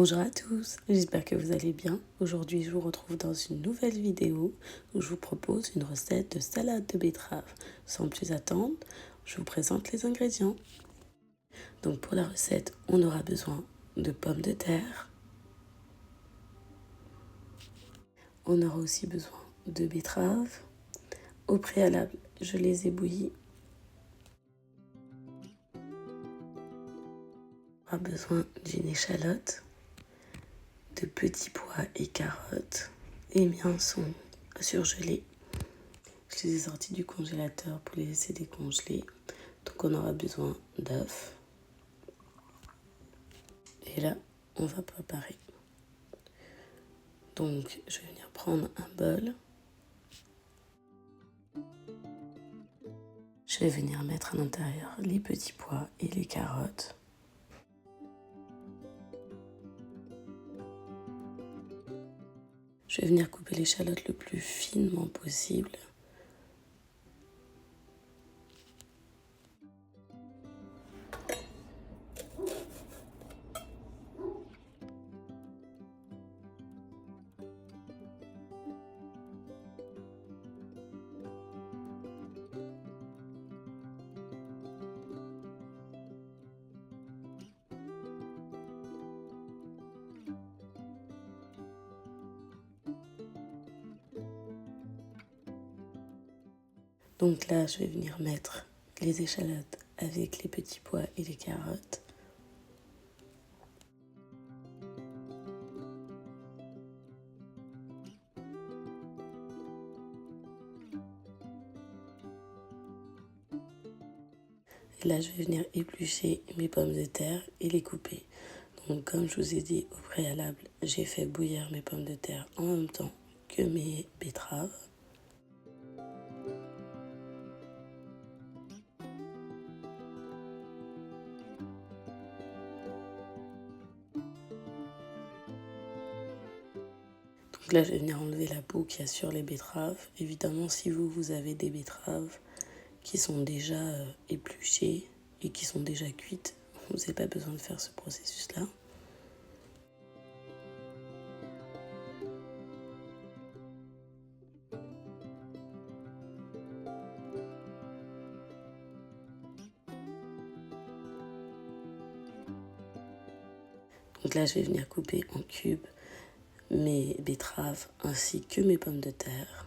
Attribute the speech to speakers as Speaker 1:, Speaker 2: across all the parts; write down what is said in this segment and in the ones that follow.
Speaker 1: Bonjour à tous, j'espère que vous allez bien. Aujourd'hui, je vous retrouve dans une nouvelle vidéo où je vous propose une recette de salade de betterave. Sans plus attendre, je vous présente les ingrédients. Donc pour la recette, on aura besoin de pommes de terre. On aura aussi besoin de betteraves. Au préalable, je les ai bouillies. On aura besoin d'une échalote, de petits pois et carottes. Les miens sont surgelés. Je les ai sortis du congélateur pour les laisser décongeler. Donc on aura besoin d'œufs. Et là, on va préparer. Donc je vais venir prendre un bol. Je vais venir mettre à l'intérieur les petits pois et les carottes. Je vais venir couper l'échalote le plus finement possible. Donc là, je vais venir mettre les échalotes avec les petits pois et les carottes. Et là, je vais venir éplucher mes pommes de terre et les couper. Donc comme je vous ai dit au préalable, j'ai fait bouillir mes pommes de terre en même temps que mes betteraves. Donc là, je vais venir enlever la peau qu'il y a sur les betteraves. Évidemment, si vous avez des betteraves qui sont déjà épluchées et qui sont déjà cuites, vous n'avez pas besoin de faire ce processus-là. Donc là, je vais venir couper en cubes mes betteraves ainsi que mes pommes de terre.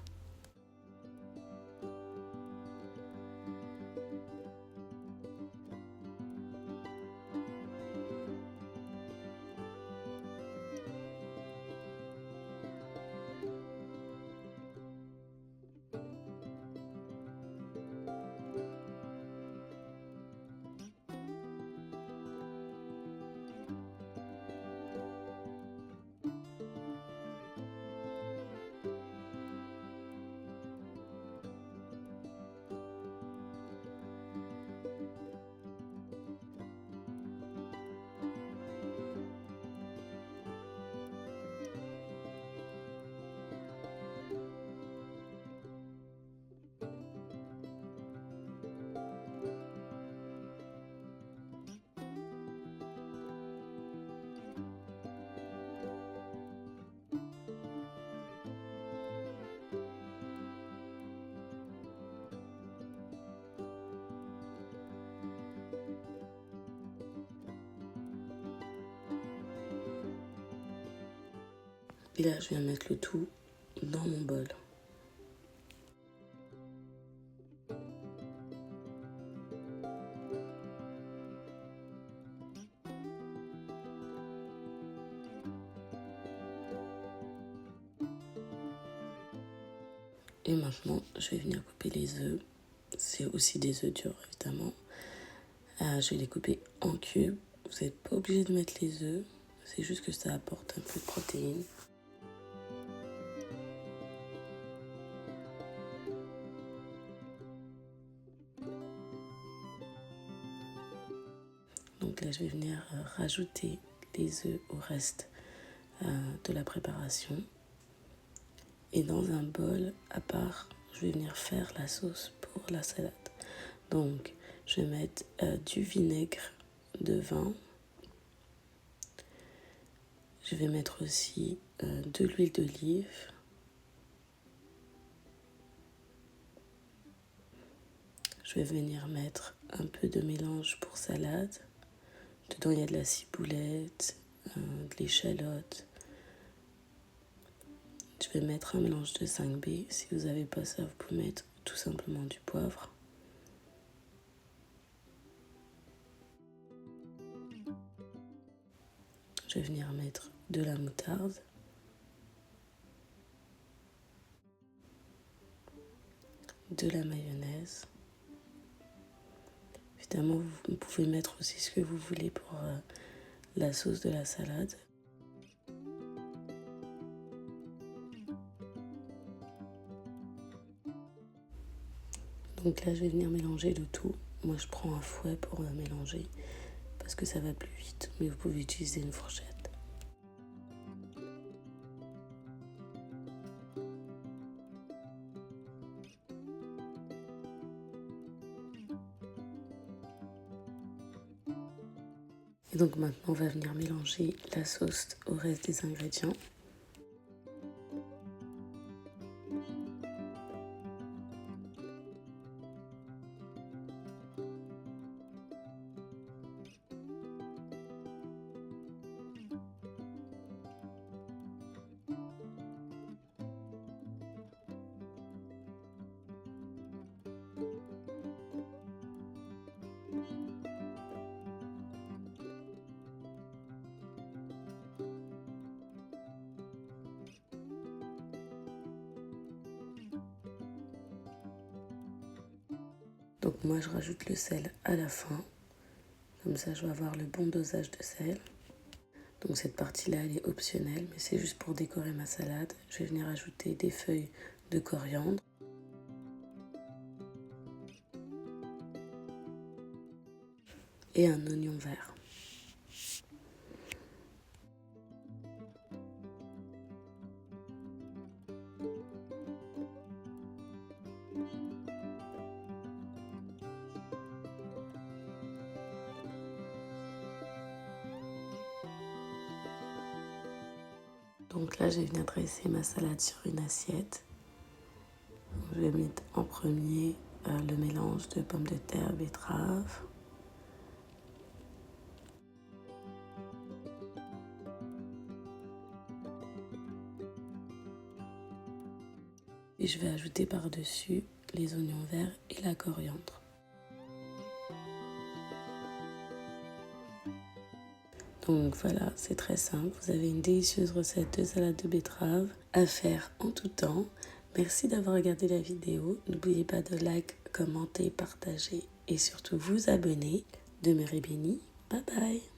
Speaker 1: Et là, je viens mettre le tout dans mon bol. Et maintenant, je vais venir couper les œufs. C'est aussi des œufs durs, évidemment. Je vais les couper en cubes. Vous n'êtes pas obligé de mettre les œufs. C'est juste que ça apporte un peu de protéines. Donc là, je vais venir rajouter les œufs au reste de la préparation. Et dans un bol à part, je vais venir faire la sauce pour la salade. Donc, je vais mettre du vinaigre de vin, Je vais mettre aussi de l'huile d'olive. Je vais venir mettre un peu de mélange pour salade. Dedans, il y a de la ciboulette, de l'échalote. Je vais mettre un mélange de 5B. Si vous n'avez pas ça, vous pouvez mettre tout simplement du poivre. Je vais venir mettre de la moutarde. De la mayonnaise. Évidemment, vous pouvez mettre aussi ce que vous voulez pour la sauce de la salade. Donc là, je vais venir mélanger le tout. Moi, je prends un fouet pour mélanger parce que ça va plus vite, mais vous pouvez utiliser une fourchette. Et donc maintenant, on va venir mélanger la sauce au reste des ingrédients. Donc moi, je rajoute le sel à la fin. Comme ça, je vais avoir le bon dosage de sel. Donc cette partie-là, elle est optionnelle, mais c'est juste pour décorer ma salade. Je vais venir ajouter des feuilles de coriandre. Et un oignon vert. Donc là, je vais venir dresser ma salade sur une assiette. Je vais mettre en premier le mélange de pommes de terre, betterave. Et je vais ajouter par-dessus les oignons verts et la coriandre. Donc voilà, c'est très simple. Vous avez une délicieuse recette de salade de betterave à faire en tout temps. Merci d'avoir regardé la vidéo. N'oubliez pas de like, commenter, partager et surtout vous abonner. Demeurez bénis. Bye bye.